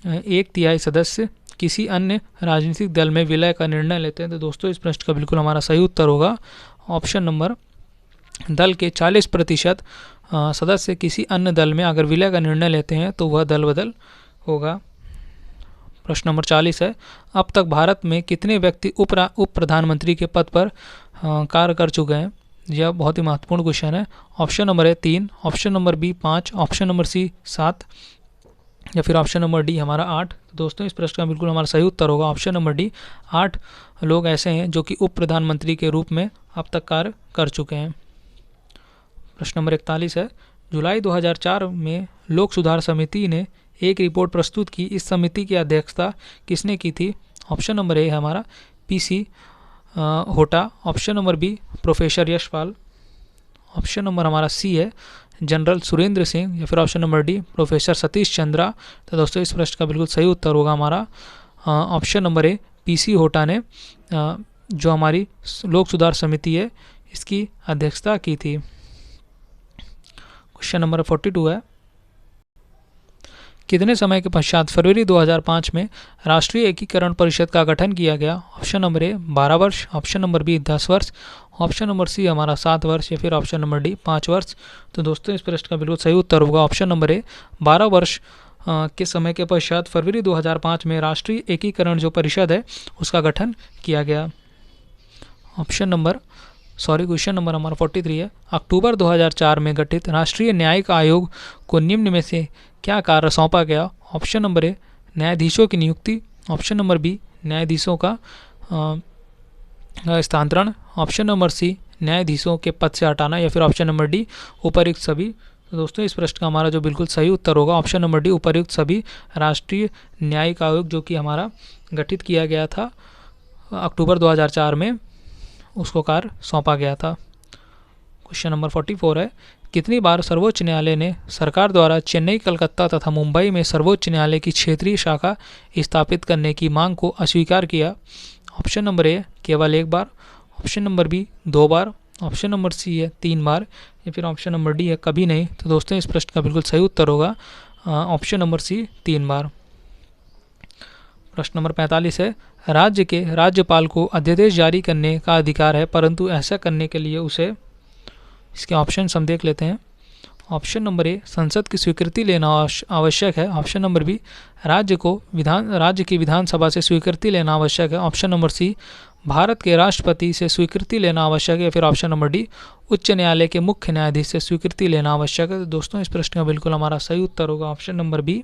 1/3 सदस्य किसी अन्य राजनीतिक दल में विलय का निर्णय लेते हैं। तो दोस्तों इस प्रश्न का बिल्कुल हमारा सही उत्तर होगा ऑप्शन नंबर दल के 40% सदस्य किसी अन्य दल में अगर विलय का निर्णय लेते हैं तो वह दल बदल होगा। प्रश्न नंबर 40 है, अब तक भारत में कितने व्यक्ति उप प्रधानमंत्री के पद पर कार्य कर चुके हैं? यह बहुत ही महत्वपूर्ण क्वेश्चन है। ऑप्शन नंबर है 3, option number B 5, option number C 7, या फिर ऑप्शन नंबर डी हमारा 8। तो दोस्तों इस प्रश्न का बिल्कुल हमारा सही उत्तर होगा ऑप्शन नंबर डी, 8 लोग ऐसे हैं जो कि उप प्रधानमंत्री के रूप में अब तक कार्य कर चुके हैं। प्रश्न नंबर 41 है, जुलाई 2004 में लोक सुधार समिति ने एक रिपोर्ट प्रस्तुत की। इस समिति की अध्यक्षता किसने की थी? ऑप्शन नंबर ए है हमारा PC Hota, option number B professor Yashpal, option number हमारा सी है जनरल सुरेंद्र सिंह, या फिर option number D professor Satish Chandra. तो दोस्तों इस प्रश्न का बिल्कुल सही उत्तर होगा हमारा ऑप्शन नंबर ए पीसी होटा ने जो हमारी लोक सुधार समिति है इसकी अध्यक्षता की थी। क्वेश्चन नंबर 42 है, कितने समय के पश्चात फरवरी 2005 में राष्ट्रीय एकीकरण परिषद का गठन किया गया? ऑप्शन नंबर ए 12 वर्ष, ऑप्शन नंबर बी 10 वर्ष, ऑप्शन नंबर सी हमारा 7 वर्ष, या फिर ऑप्शन नंबर डी 5 वर्ष। तो दोस्तों इस प्रश्न का बिल्कुल सही उत्तर होगा ऑप्शन नंबर ए 12 वर्ष के समय के पश्चात फरवरी 2005 में राष्ट्रीय एकीकरण जो परिषद है उसका गठन किया गया। क्वेश्चन नंबर हमारा 43 है, अक्टूबर 2004 में गठित राष्ट्रीय न्यायिक आयोग को निम्न में से क्या कार्य सौंपा गया? ऑप्शन नंबर ए न्यायाधीशों की नियुक्ति, ऑप्शन नंबर बी न्यायाधीशों का स्थानांतरण, ऑप्शन नंबर सी न्यायाधीशों के पद से हटाना, या फिर ऑप्शन नंबर डी उपर्युक्त सभी। तो दोस्तों इस प्रश्न का हमारा जो बिल्कुल सही उत्तर होगा ऑप्शन नंबर डी उपर्युक्त सभी राष्ट्रीय न्यायिक आयोग जो कि हमारा गठित किया गया था अक्टूबर 2004 में, उसको कार्य सौंपा गया था। क्वेश्चन नंबर 44 है, कितनी बार सर्वोच्च न्यायालय ने सरकार द्वारा चेन्नई, कलकत्ता तथा मुंबई में सर्वोच्च न्यायालय की क्षेत्रीय शाखा स्थापित करने की मांग को अस्वीकार किया? ऑप्शन नंबर ए केवल 1 बार, ऑप्शन नंबर बी 2 बार, ऑप्शन नंबर सी है 3 बार, या फिर ऑप्शन नंबर डी है कभी नहीं। तो दोस्तों इस प्रश्न का बिल्कुल सही उत्तर होगा ऑप्शन नंबर सी 3 बार। प्रश्न नंबर 45 है, राज्य के राज्यपाल को अध्यादेश जारी करने का अधिकार है, परंतु ऐसा करने के लिए उसे, इसके ऑप्शन हम देख लेते हैं। ऑप्शन नंबर ए संसद की स्वीकृति लेना आवश्यक है, ऑप्शन नंबर बी राज्य की विधानसभा से स्वीकृति लेना आवश्यक है, ऑप्शन नंबर सी भारत के राष्ट्रपति से स्वीकृति लेना आवश्यक है, फिर ऑप्शन नंबर डी उच्च न्यायालय के मुख्य न्यायाधीश से स्वीकृति लेना आवश्यक है। तो दोस्तों इस प्रश्न का बिल्कुल हमारा सही उत्तर होगा ऑप्शन नंबर बी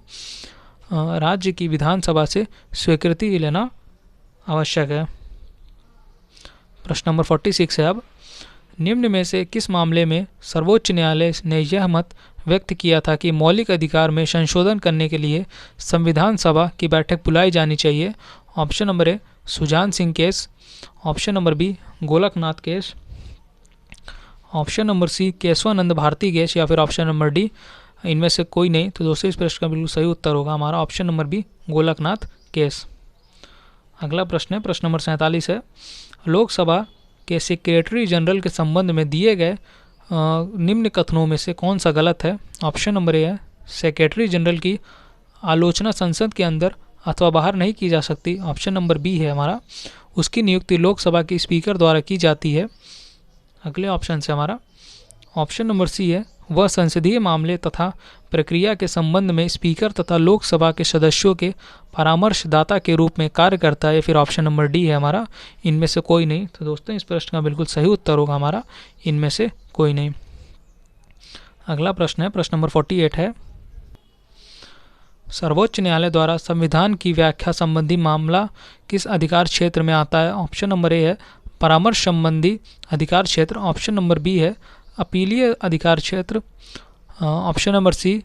राज्य की विधानसभा से स्वीकृति लेना आवश्यक है। प्रश्न नंबर 46 है, अब निम्न में से किस मामले में सर्वोच्च न्यायालय ने यह मत व्यक्त किया था कि मौलिक अधिकार में संशोधन करने के लिए संविधान सभा की बैठक बुलाई जानी चाहिए? Option number A Sujan Singh case, option number B Golaknath case, option number C Kesavananda Bharati case, या फिर ऑप्शन नंबर डी इनमें से कोई नहीं। तो दोस्तों इस प्रश्न का बिल्कुल सही उत्तर होगा हमारा option number B Golaknath case. अगला प्रश्न है प्रश्न नंबर 47 है, लोकसभा के सेक्रेटरी जनरल के संबंध में दिए गए निम्न कथनों में से कौन सा गलत है? ऑप्शन नंबर ए है सेक्रेटरी जनरल की आलोचना संसद के अंदर अथवा बाहर नहीं की जा सकती, ऑप्शन नंबर बी है हमारा उसकी नियुक्ति लोकसभा के स्पीकर द्वारा की जाती है। अगले ऑप्शन से हमारा ऑप्शन नंबर सी है वह संसदीय मामले तथा प्रक्रिया के संबंध में स्पीकर तथा लोकसभा के सदस्यों के परामर्शदाता के रूप में कार्य करता है, फिर ऑप्शन नंबर डी है हमारा इनमें से कोई नहीं। तो दोस्तों इस प्रश्न का बिल्कुल सही उत्तर होगा हमारा इनमें से कोई नहीं। अगला प्रश्न है प्रश्न नंबर 48 है, सर्वोच्च न्यायालय द्वारा संविधान की व्याख्या संबंधी मामला किस अधिकार क्षेत्र में आता है? ऑप्शन नंबर ए है परामर्श संबंधी अधिकार क्षेत्र, ऑप्शन नंबर बी है अपीलीय अधिकार क्षेत्र, ऑप्शन नंबर सी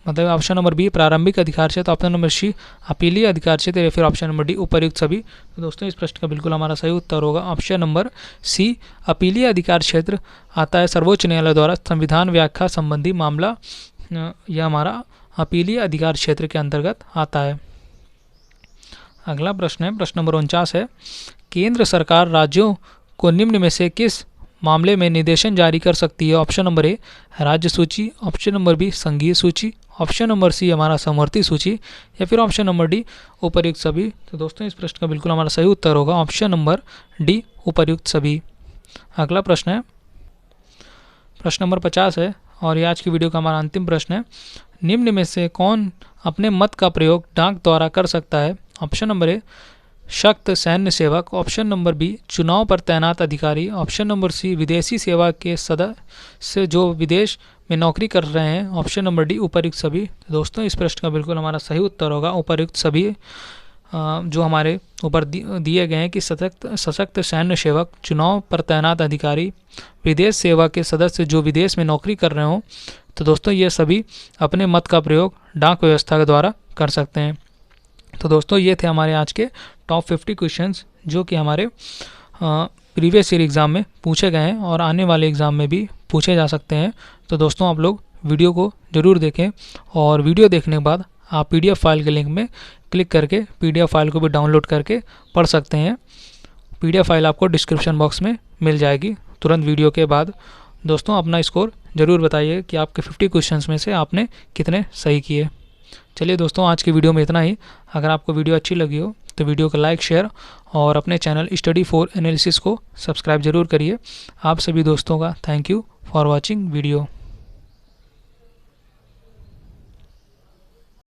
मतलब ऑप्शन नंबर बी प्रारंभिक अधिकार क्षेत्र, ऑप्शन नंबर सी अपीलीय अधिकार क्षेत्र, या फिर ऑप्शन नंबर डी उपर्युक्त सभी। तो दोस्तों इस प्रश्न का बिल्कुल हमारा सही उत्तर होगा ऑप्शन नंबर सी अपीलीय अधिकार क्षेत्र आता है सर्वोच्च न्यायालय द्वारा संविधान व्याख्या संबंधी मामला, यह हमारा अपीलीय अधिकार क्षेत्र के अंतर्गत आता है। अगला प्रश्न है प्रश्न नंबर 49 है, केंद्र सरकार राज्यों को निम्न में से किस मामले में निर्देशन जारी कर सकती है? ऑप्शन नंबर ए राज्य सूची, ऑप्शन नंबर बी संघीय सूची, ऑप्शन नंबर सी हमारा समवर्ती सूची, या फिर ऑप्शन नंबर डी उपर्युक्त सभी। तो दोस्तों इस प्रश्न का बिल्कुल हमारा सही उत्तर होगा ऑप्शन नंबर डी उपर्युक्त सभी। अगला प्रश्न है प्रश्न नंबर 50 है और ये आज की वीडियो का हमारा अंतिम प्रश्न है। निम्न में से कौन अपने मत का प्रयोग डाक द्वारा कर सकता है? ऑप्शन नंबर ए सशक्त सैन्य सेवक, ऑप्शन नंबर बी चुनाव पर तैनात अधिकारी, ऑप्शन नंबर सी विदेशी सेवा के सदस्य जो विदेश में नौकरी कर रहे हैं, ऑप्शन नंबर डी उपर्युक्त सभी। दोस्तों इस प्रश्न का बिल्कुल हमारा सही उत्तर होगा उपर्युक्त सभी। जो हमारे ऊपर दिए गए हैं कि सशक्त सैन्य सेवक, चुनाव पर तैनात अधिकारी, विदेश सेवा के सदस्य जो विदेश में नौकरी कर रहे हों, तो दोस्तों ये सभी अपने मत का प्रयोग डाक व्यवस्था के द्वारा कर सकते हैं। तो दोस्तों ये थे हमारे आज के टॉप 50 क्वेश्चंस जो कि हमारे प्रीवियस ईयर एग्ज़ाम में पूछे गए हैं और आने वाले एग्ज़ाम में भी पूछे जा सकते हैं। तो दोस्तों आप लोग वीडियो को ज़रूर देखें और वीडियो देखने के बाद आप PDF फाइल के लिंक में क्लिक करके PDF फाइल को भी डाउनलोड करके पढ़ सकते हैं। PDF फाइल आपको डिस्क्रिप्शन बॉक्स में मिल जाएगी तुरंत वीडियो के बाद। दोस्तों अपना स्कोर ज़रूर बताइए कि आपके 50 क्वेश्चंस में से आपने कितने सही किए। चलिए दोस्तों आज की वीडियो में इतना ही। अगर आपको वीडियो अच्छी लगी हो तो वीडियो को लाइक, शेयर और अपने चैनल स्टडी फॉर एनालिसिस को सब्सक्राइब जरूर करिए। आप सभी दोस्तों का thank you for watching video.